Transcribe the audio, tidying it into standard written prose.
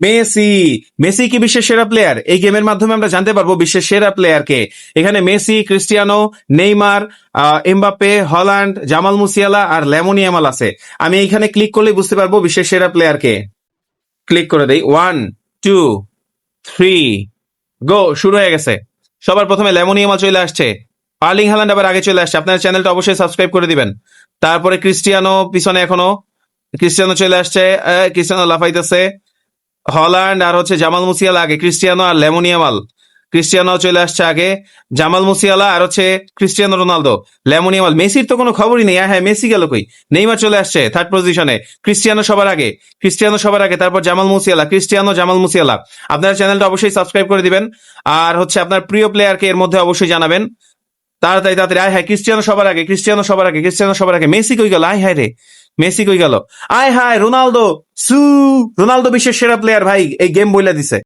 Messi. Messi কি বিশ্বের সেরা প্লেয়ার? এই গেমের মাধ্যমে আমরা জানতে পারবো বিশ্বের সেরা প্লেয়ার কে। এখানে Messi, Cristiano, Neymar, Mbappe, Haaland, Jamal Musiala আর লেমন ইয়ামাল আছে। আমি এখানে ক্লিক করলেই বুঝতে পারবো বিশ্বের সেরা প্লেয়ার কে। ক্লিক করে দেই, 1 2 3 গো। শুরু হয়ে গেছে। সবার প্রথমে লেমন ইয়ামাল চলে আসছে, আর্লিং হ্যালান্ড আবার আগে চলে আসছে। আপনার চ্যানেলটা অবশ্যই সাবস্ক্রাইব করে দিবেন। তারপরে ক্রিস্টিয়ানো পিছনে এখনো, ক্রিস্টিয়ানো চলে আসছে, ক্রিস্টিয়ানো লাফাইতেছে। হল্যান্ড আর হচ্ছে জামাল মুসিয়ালা আগে, ক্রিস্টিয়ানো আর লেমন ইয়ামাল। ক্রিস্টিয়ানো চলে আসছে আগে, জামাল মুসিয়ালা আর হচ্ছে ক্রিস্টিয়ানো রোনালদো। লেমন ইয়ামাল, মেসির তো কোনো খবরই নেই। হ্যাঁ, মেসি গেল কই? নেইমার চলে আসছে থার্ড পজিশনে, ক্রিস্টিয়ানো সবার আগে, ক্রিস্টিয়ানো সবার আগে, তারপর Jamal Musiala, Cristiano, Jamal Musiala. আপনার চ্যানেলটা অবশ্যই সাবস্ক্রাইব করে দিবেন। আর হচ্ছে আপনার প্রিয় প্লেয়ারকে এর মধ্যে অবশ্যই জানাবেন। তাড়াতাড়ি তাড়াতাড়ি, আয় হায়, ক্রিস্টিয়ানো সবার আগে, ক্রিস্টিয়ানো সবার আগে, ক্রিস্টিয়ানো সবার আগে। মেসি কই গেল? আয় হায় রে, মেসি কই গেল? আয় হায়, রোনালদো, সু, রোনালদো বিশ্বের সেরা প্লেয়ার ভাই, এই গেম বইলা দিছে।